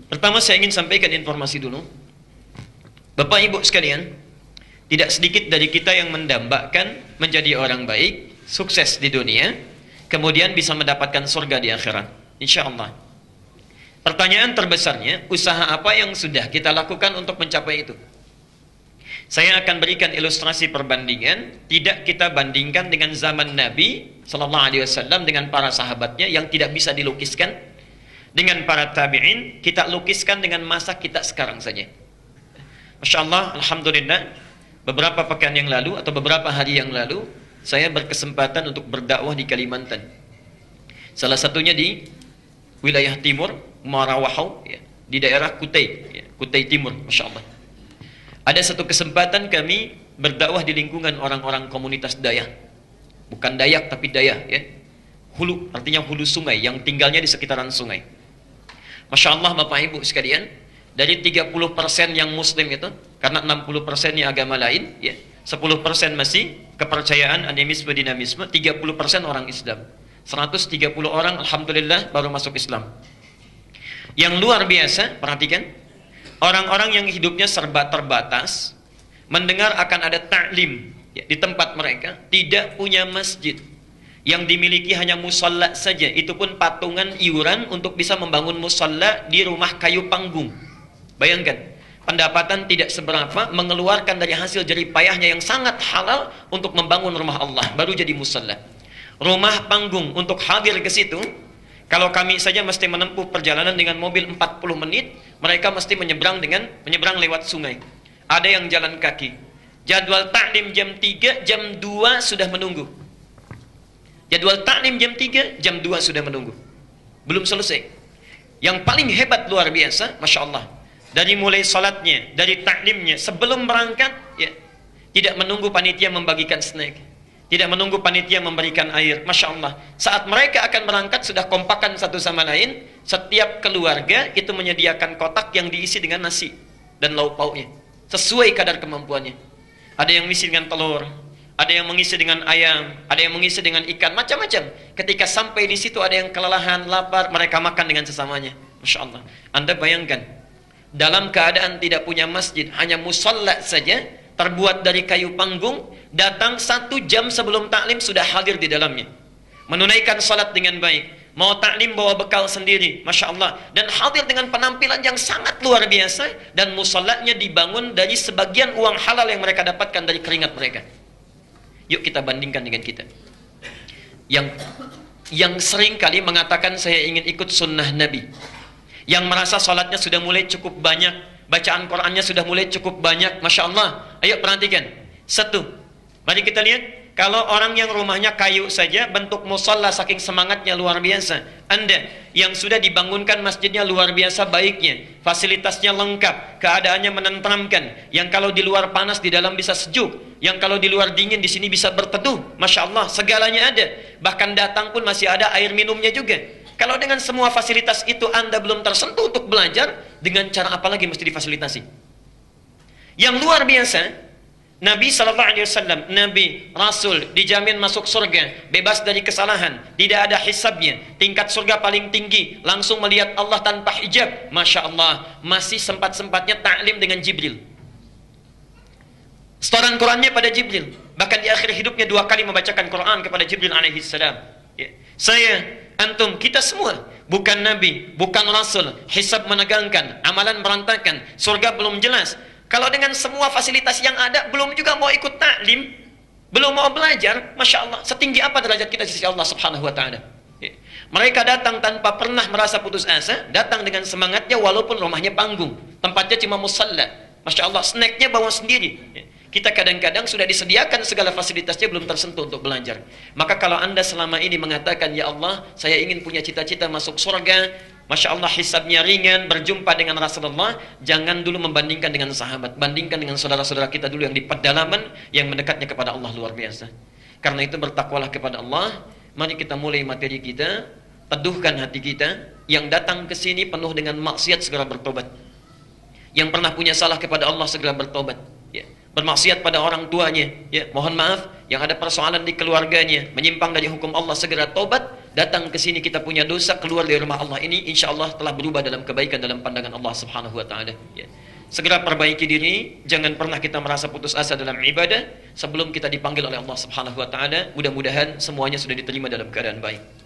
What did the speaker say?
Pertama saya ingin sampaikan informasi dulu. Bapak Ibu sekalian, tidak sedikit dari kita yang mendambakan menjadi orang baik, sukses di dunia, kemudian bisa mendapatkan surga di akhirat, insya Allah. Pertanyaan terbesarnya, usaha apa yang sudah kita lakukan untuk mencapai itu? Saya akan berikan ilustrasi perbandingan. Tidak kita bandingkan dengan zaman Nabi Sallallahu Alaihi Wasallam dengan para sahabatnya yang tidak bisa dilukiskan, dengan para tabi'in kita lukiskan dengan masa kita sekarang saja. Masya Allah, Alhamdulillah, beberapa pekan yang lalu atau beberapa hari yang lalu saya berkesempatan untuk berdakwah di Kalimantan. Salah satunya di wilayah timur, Marawahau, ya, di daerah Kutai, ya, Kutai Timur, Masya Allah. Ada satu kesempatan kami berdakwah di lingkungan orang-orang komunitas Dayak. Bukan Dayak tapi Dayak, ya. Hulu, artinya hulu sungai, yang tinggalnya di sekitaran sungai. Masya Allah Bapak Ibu sekalian, dari 30% yang muslim itu, karena 60%-nya agama lain, ya, 10% masih kepercayaan animisme dinamisme, 30% orang Islam. 130 orang Alhamdulillah baru masuk Islam. Yang luar biasa, perhatikan, orang-orang yang hidupnya serba terbatas, mendengar akan ada ta'lim, ya, di tempat mereka, tidak punya masjid, yang dimiliki hanya musalla saja, itu pun patungan iuran untuk bisa membangun musalla di rumah kayu panggung. Bayangkan, pendapatan tidak seberapa, mengeluarkan dari hasil jerih payahnya yang sangat halal untuk membangun rumah Allah, baru jadi musalla. Rumah panggung untuk hadir ke situ, kalau kami saja mesti menempuh perjalanan dengan mobil 40 menit, mereka mesti menyeberang lewat sungai. Ada yang jalan kaki. Jadwal taklim jam 3, jam 2 sudah menunggu. Jadwal taklim jam 3, jam 2 sudah menunggu. Belum selesai. Yang paling hebat luar biasa, Masya Allah, dari mulai salatnya, dari taklimnya, sebelum berangkat, ya, tidak menunggu panitia membagikan snack, tidak menunggu panitia memberikan air. Masya Allah, saat mereka akan berangkat sudah kompakan satu sama lain. Setiap keluarga itu menyediakan kotak yang diisi dengan nasi dan lauk pauknya sesuai kadar kemampuannya. Ada yang mengisi dengan telur, ada yang mengisi dengan ayam, ada yang mengisi dengan ikan, macam-macam. Ketika sampai di situ ada yang kelelahan, lapar, mereka makan dengan sesamanya. Masya Allah, Anda bayangkan, dalam keadaan tidak punya masjid, hanya musalla saja, terbuat dari kayu panggung, datang 1 jam sebelum taklim sudah hadir di dalamnya, menunaikan salat dengan baik, mau taklim bawa bekal sendiri, Masya Allah, dan hadir dengan penampilan yang sangat luar biasa, dan musallanya dibangun dari sebagian uang halal yang mereka dapatkan dari keringat mereka. Yuk kita bandingkan dengan kita yang sering kali mengatakan saya ingin ikut sunnah Nabi, yang merasa salatnya sudah mulai cukup banyak, bacaan Qurannya sudah mulai cukup banyak, Masya Allah. Ayo perhatikan. Satu, mari kita lihat, kalau orang yang rumahnya kayu saja, bentuk musalla saking semangatnya luar biasa. Anda yang sudah dibangunkan masjidnya luar biasa baiknya, fasilitasnya lengkap, keadaannya menenteramkan, yang kalau di luar panas di dalam bisa sejuk, yang kalau di luar dingin di sini bisa berteduh, Masya Allah, segalanya ada. Bahkan datang pun masih ada air minumnya juga. Kalau dengan semua fasilitas itu Anda belum tersentuh untuk belajar, dengan cara apa lagi mesti difasilitasi? Yang luar biasa, Nabi SAW, Nabi, Rasul, dijamin masuk surga, bebas dari kesalahan, tidak ada hisabnya, tingkat surga paling tinggi, langsung melihat Allah tanpa hijab. Masya Allah, masih sempat-sempatnya taklim dengan Jibril. Setoran Qurannya pada Jibril. Bahkan di akhir hidupnya 2 kali membacakan Quran kepada Jibril alaihissalam. Ya. Saya, antum, kita semua bukan Nabi, bukan Rasul, hisab menegangkan, amalan berantakan, surga belum jelas. Kalau dengan semua fasilitas yang ada belum juga mau ikut taklim, belum mau belajar, Masya Allah, setinggi apa derajat kita di sisi Allah Subhanahu wa Ta'ala. Ya. Mereka datang tanpa pernah merasa putus asa, datang dengan semangatnya walaupun rumahnya panggung, tempatnya cuma musalla. Masya Allah, snacknya bawa sendiri. Ya. Kita kadang-kadang sudah disediakan segala fasilitasnya, belum tersentuh untuk belajar. Maka kalau Anda selama ini mengatakan, ya Allah, saya ingin punya cita-cita masuk surga, Masya Allah, hisabnya ringan, berjumpa dengan Rasulullah, jangan dulu membandingkan dengan sahabat, bandingkan dengan saudara-saudara kita dulu yang di pedalaman, yang mendekatnya kepada Allah luar biasa. Karena itu bertakwalah kepada Allah. Mari kita mulai materi kita, teduhkan hati kita. Yang datang ke sini penuh dengan maksiat, segera bertobat. Yang pernah punya salah kepada Allah, segera bertobat. Ya. Bermaksiat pada orang tuanya, ya, mohon maaf, yang ada persoalan di keluarganya, menyimpang dari hukum Allah, segera tobat datang ke sini kita punya dosa, keluar dari rumah Allah ini insya Allah telah berubah dalam kebaikan dalam pandangan Allah Subhanahu wa taala, ya. Segera perbaiki diri, jangan pernah kita merasa putus asa dalam ibadah sebelum kita dipanggil oleh Allah Subhanahu wa taala. Mudah-mudahan semuanya sudah diterima dalam keadaan baik.